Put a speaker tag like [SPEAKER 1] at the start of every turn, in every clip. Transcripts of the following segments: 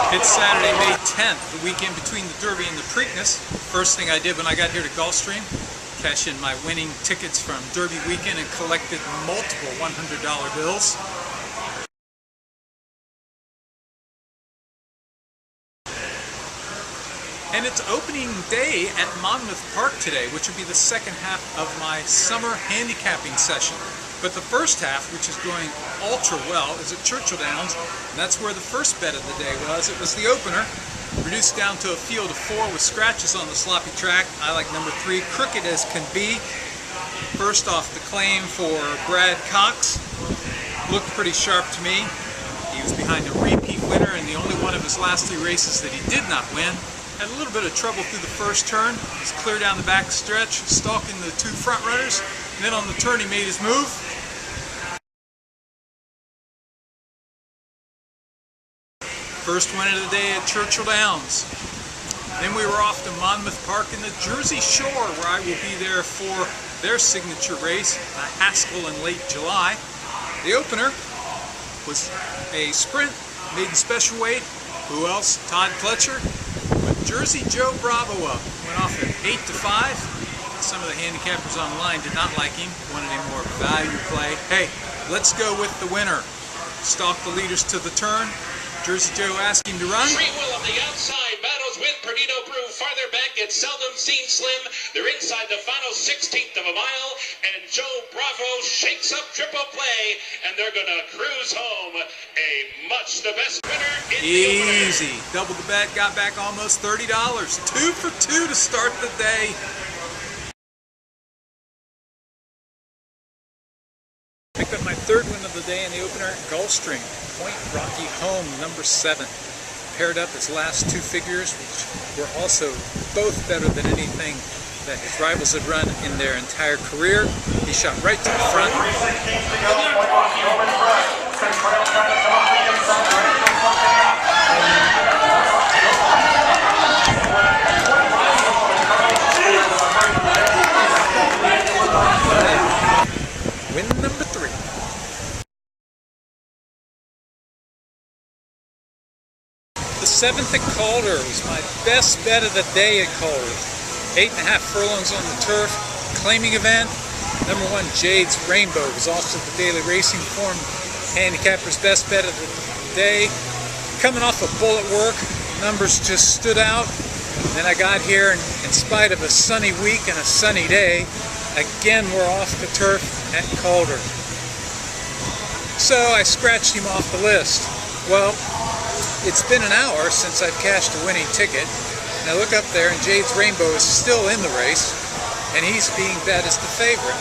[SPEAKER 1] It's Saturday, May 10th, the weekend between the Derby and the Preakness. First thing I did when I got here to Gulfstream, cash in my winning tickets from Derby weekend and collected multiple $100 bills. And it's opening day at Monmouth Park today, which will be the second half of my summer handicapping session. But the first half, which is going ultra well, is at Churchill Downs, and that's where the first bet of the day was. It was the opener, reduced down to a field of 4 with scratches on the sloppy track. I like number 3, crooked as can be. First off the claim for Brad Cox. Looked pretty sharp to me. He was behind a repeat winner in the only one of his last 3 races that he did not win. Had a little bit of trouble through the first turn. He's clear down the back stretch, stalking the 2 front runners. And then on the turn he made his move. First win of the day at Churchill Downs. Then we were off to Monmouth Park in the Jersey Shore, where I will be there for their signature race, the Haskell in late July. The opener was a sprint, maiden special weight. Who else? Todd Pletcher. But Jersey Joe Bravo went off at 8-5. Some of the handicappers on the line did not like him, wanted a more value play. Hey, let's go with the winner. Stalk the leaders to the turn. Jersey Joe asked him to run.
[SPEAKER 2] Free will on the outside, battles with Perdido Brew. Farther back, it's seldom seen slim. They're inside the final 16th of a mile, and Joe Bravo shakes up triple play, and they're going to cruise home. The best winner in the opener.
[SPEAKER 1] Easy. Double the bet, got back almost $30. 2 for 2 to start the day. Picked up my 3rd win of the day in the opener at Gulfstream. Point Rocky Home, number 7. Paired up his last 2 figures, which were also both better than anything that his rivals had run in their entire career. He shot right to the front. Win number 3. The 7th at Calder was my best bet of the day at Calder. 8.5 furlongs on the turf, claiming event. Number 1, Jade's Rainbow, was also the daily racing form handicapper's best bet of the day. Coming off a bullet work, numbers just stood out. Then I got here, and in spite of a sunny week and a sunny day, again we're off the turf at Calder. So I scratched him off the list. Well, it's been an hour since I've cashed a winning ticket, and I look up there and Jade's Rainbow is still in the race, and he's being bet as the favorite.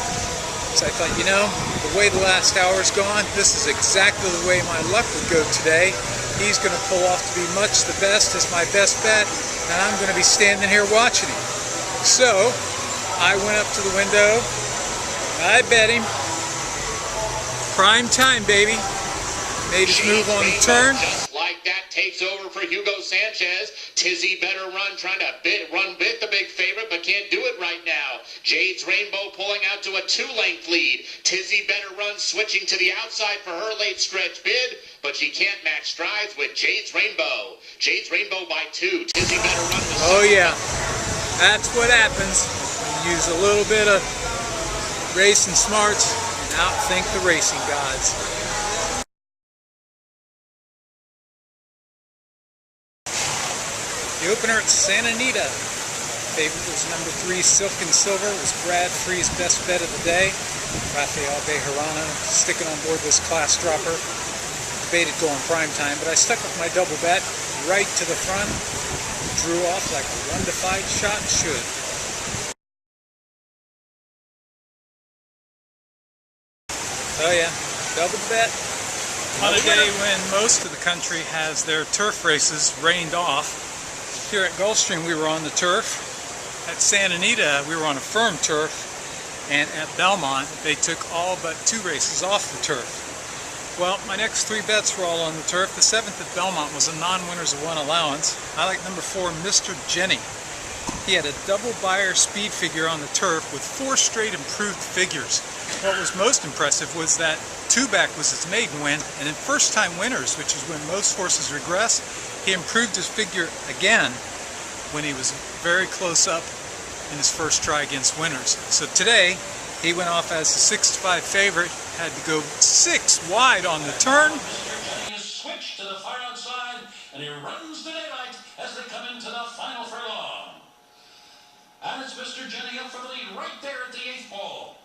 [SPEAKER 1] So I thought, you know, the way the last hour's gone, this is exactly the way my luck would go today. He's going to pull off to be much the best as my best bet, and I'm going to be standing here watching him. So I went up to the window, I bet him. Prime time, baby. Made his move on the turn.
[SPEAKER 2] Just like that, takes over for Hugo Sanchez. Tizzy better run, trying to run bit the big favorite, but can't do it right now. Jade's Rainbow pulling out to a 2-length lead. Tizzy better run, switching to the outside for her late stretch bid, but she can't match strides with Jade's Rainbow. Jade's Rainbow by 2. Tizzy better run.
[SPEAKER 1] Oh yeah, that's what happens. You use a little bit of racing smarts and outthink the racing gods. The opener at Santa Anita. Favorite was number 3, Silk and Silver. It was Brad Free's best bet of the day. Rafael Bejarano sticking on board this class dropper. Debated going prime time, but I stuck with my double bet right to the front. Drew off like a 1-5 shot should. Oh yeah, double bet. On a day when most of the country has their turf races rained off, here at Gulfstream we were on the turf. At Santa Anita we were on a firm turf, and at Belmont they took all but 2 races off the turf. Well, my next 3 bets were all on the turf. The 7th at Belmont was a non-winners of 1 allowance. I like number 4, Mr. Jenny. He had a double Beyer speed figure on the turf with 4 straight improved figures. What was most impressive was that two-back was his maiden win, and in first-time winners, which is when most horses regress, he improved his figure again when he was very close up in his first try against winners. So today, he went off as the 6-5 favorite, had to go 6 wide on the turn.
[SPEAKER 3] He switched to the far outside, and he runs to daylight as they come into the final furlong. And it's Mr. Jenny up for the lead right there at the 8th pole.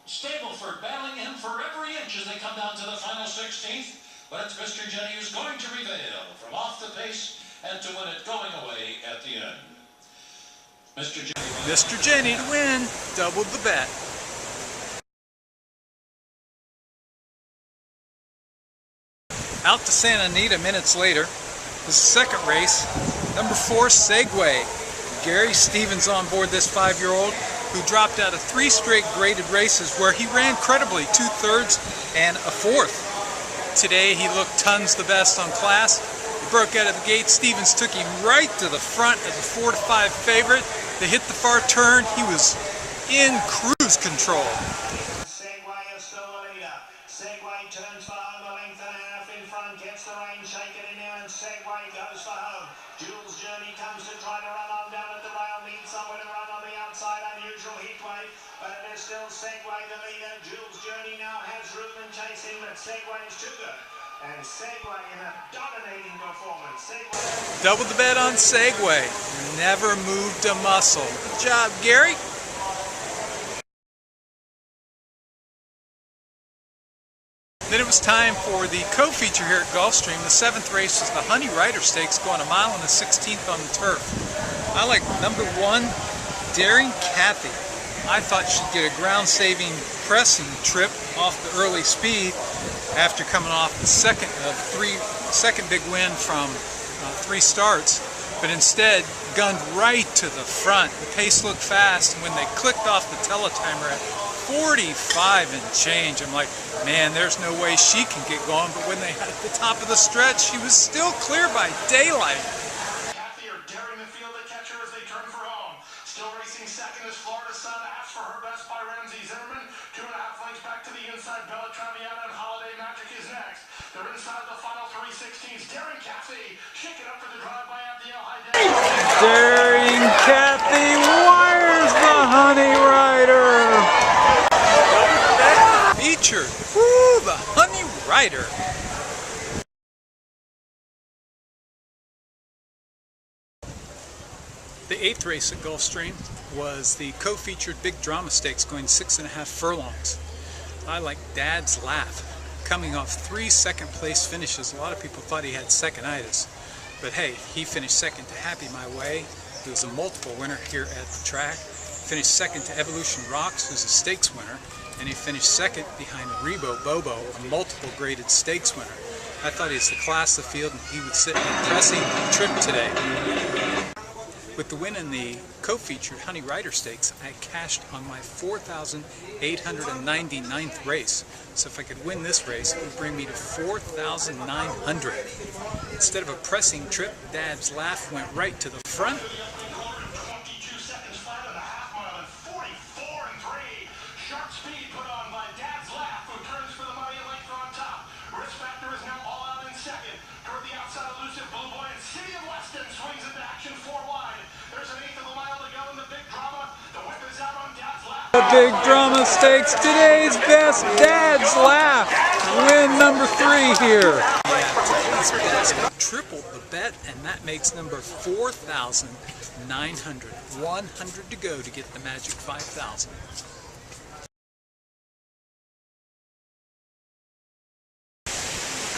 [SPEAKER 3] Stableford battling him for every inch as they come down to the final 16th, but it's Mr. Jenny who's going to prevail from off the pace and to win it going away at the end.
[SPEAKER 1] Mr. Jenny to win, doubled the bet. Out to Santa Anita minutes later, the second race, number 4 Segway. Gary Stevens on board this 5-year-old who dropped out of 3 straight graded races where he ran credibly 2/3 and a 4th. Today he looked tons the best on class. He broke out of the gate. Stevens took him right to the front as a 4-5 favorite. They hit the far turn. He was in cruise control.
[SPEAKER 4] Segway is still the leader. Segway turns for home, a length and a half in front, gets the rein shaken in there, and Segway goes for home. Jules Journey comes to try to run on down at the rail, needs someone to run on the outside, unusual heat wave, but it is still Segway the leader. Jules Journey now has room and chasing, but Segway is too good. And Segway in a dominating performance. Segway.
[SPEAKER 1] Doubled the bet on Segway. Never moved a muscle. Good job, Gary. Then it was time for the co-feature here at Gulfstream. The 7th race was the Honey Rider Stakes, going a mile and a 16th on the turf. I like number 1, Daring Kathy. I thought she'd get a ground-saving pressing trip off the early speed after coming off the second big win from 3 starts, but instead gunned right to the front. The pace looked fast, and when they clicked off the teletimer at 45 and change, I'm like, man, there's no way she can get going. But when they had at the top of the stretch, she was still clear by daylight.
[SPEAKER 4] Kathy are daring the field to catch her as they turn for home. Still racing second is Florida Sun, asked for her best by Ramsey Zimmerman. 2.5 lengths back to the inside. Bella Traviata and Holiday Magic is next. They're inside the final 3/16. Daring Kathy, shake it up for the drive-by at the High Day.
[SPEAKER 1] Daring Kathy wires the Honey Rider. Featured, woo, the Honey Rider. The 8th race at Gulfstream was the co-featured Big Drama Stakes, going 6.5 furlongs. I like Dad's Laugh, coming off 3 second-place finishes. A lot of people thought he had second-itis, but hey, he finished second to Happy My Way, who was a multiple winner here at the track. Finished second to Evolution Rocks, who's a stakes winner, and he finished second behind Rebo Bobo, a multiple graded stakes winner. I thought he was the class of the field, and he would sit in a pressing trip today. With the win in the co-featured Honey Rider Stakes, I cashed on my 4,899th race. So if I could win this race, it would bring me to 4,900. Instead of a pressing trip, Dad's Laugh went right to the front.
[SPEAKER 4] 22 seconds flat on the half mile and 44 and 3. Sharp speed put on by Dad's Laugh, who turns for the money and length on top. Risk Factor is now all out in second. Toward the outside, Elusive Blue Boy and City of Weston swings into action 4 wide. There's an 1/8 of a mile to go in the Big Drama. The whip is out on Dad's Laugh.
[SPEAKER 1] The Big Drama Stakes, today's best, Dad's Laugh. Win number 3 here. Tripled the bet, and that makes number 4,900. 100 to go to get the magic 5,000.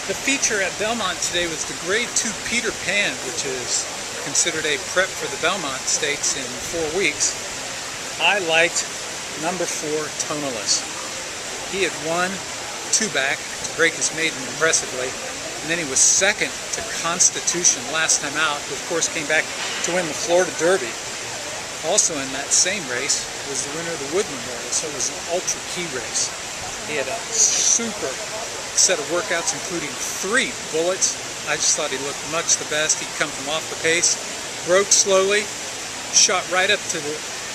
[SPEAKER 1] The feature at Belmont today was the Grade 2 Peter Pan, which is considered a prep for the Belmont Stakes in 4 weeks. I liked number 4, Tonalist. He had won 2-back to break his maiden impressively, and then he was second to Constitution last time out, who of course came back to win the Florida Derby. Also in that same race was the winner of the Wood Memorial, so it was an ultra key race. He had a super set of workouts, including 3 bullets. I just thought he looked much the best. He'd come from off the pace, broke slowly, shot right up to the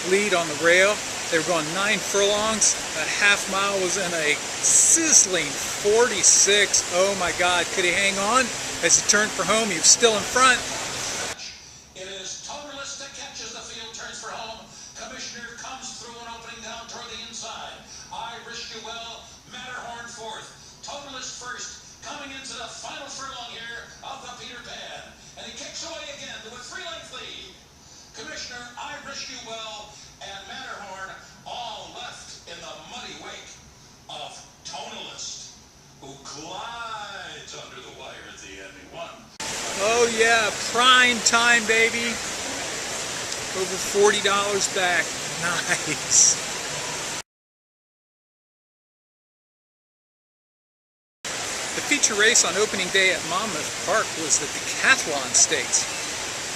[SPEAKER 1] lead on the rail. They were going 9 furlongs. That half mile was in a sizzling 46. Oh my God, could he hang on? As he turned for home, he was still in front.
[SPEAKER 3] It is Totalist that catches the field, turns for home. Commissioner comes through and opening down toward the inside. I Wish You Well, Matterhorn fourth. Totalist first, coming into the final furlong here of the Peter Pan. And he kicks away again to a 3-length lead. Commissioner, I Wish You Well, and Matterhorn all left in the muddy wake of Totalist, who glides under the wire at the end. He won.
[SPEAKER 1] Oh yeah, prime time, baby. Over $40 back. Nice. The feature race on opening day at Monmouth Park was the Decathlon Stakes.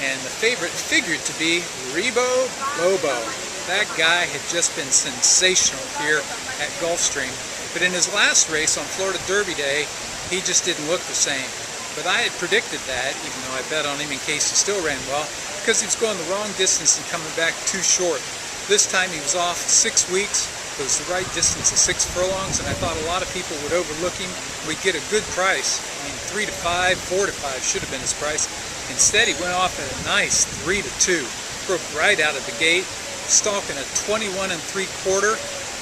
[SPEAKER 1] And the favorite figured to be Rebo Bobo. That guy had just been sensational here at Gulfstream. But in his last race on Florida Derby Day, he just didn't look the same. But I had predicted that, even though I bet on him in case he still ran well, because he was going the wrong distance and coming back too short. This time he was off 6 weeks. It was the right distance of 6 furlongs, and I thought a lot of people would overlook him. We'd get a good price. I mean, 3 to 5, 4 to 5 should have been his price. Instead, he went off at a nice 3 to 2. Broke right out of the gate, stalking a 21 3/4.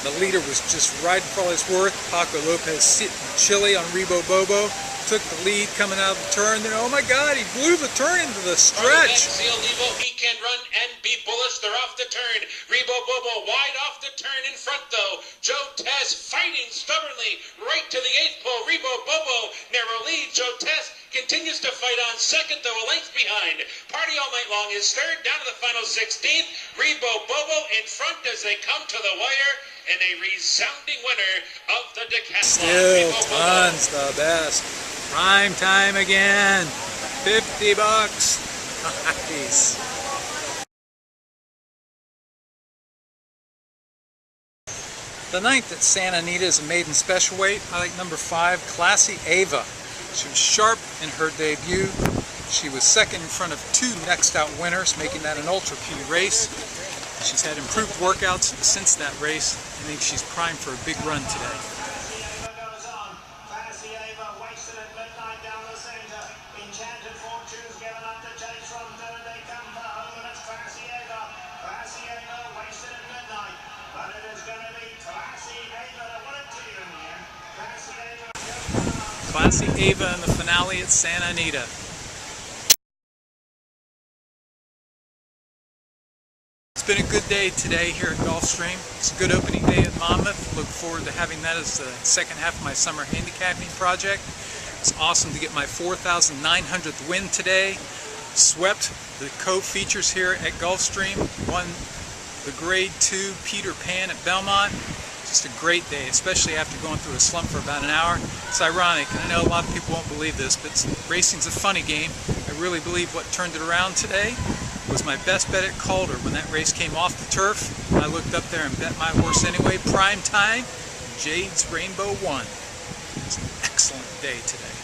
[SPEAKER 1] The leader was just riding for all his worth. Paco Lopez sitting chilly on Rebo Bobo. Took the lead coming out of the turn. Then, oh my God, he blew the turn into the stretch.
[SPEAKER 2] He can run and be bullish. They're off the turn. Rebo Bobo wide off the turn in front, though. Joe Tess fighting stubbornly right to the 8th pole. Rebo Bobo narrow lead. Joe Tess continues to fight on second, though a length behind. Party All Night Long is third, down to the final 16th. Rebo Bobo in front as they come to the wire, and a resounding winner of the Decathlon.
[SPEAKER 1] Still tons the best. Prime time again. $50. Nice. The 9th at Santa Anita is a maiden special weight. I like number 5, Classy Ava. She was sharp in her debut. She was second in front of 2 next out winners, making that an ultra P race. She's had improved workouts since that race. I think she's primed for a big run today. Classy Ava in the finale at Santa Anita. It's been a good day today here at Gulfstream. It's a good opening day at Monmouth. Look forward to having that as the second half of my summer handicapping project. It's awesome to get my 4,900th win today. Swept the co-features here at Gulfstream. Won the Grade 2 Peter Pan at Belmont. Just a great day, especially after going through a slump for about an hour. It's ironic, and I know a lot of people won't believe this, but racing's a funny game. I really believe what turned it around today was my best bet at Calder when that race came off the turf. I looked up there and bet my horse anyway. Prime time, Jade's Rainbow won. It's an excellent day today.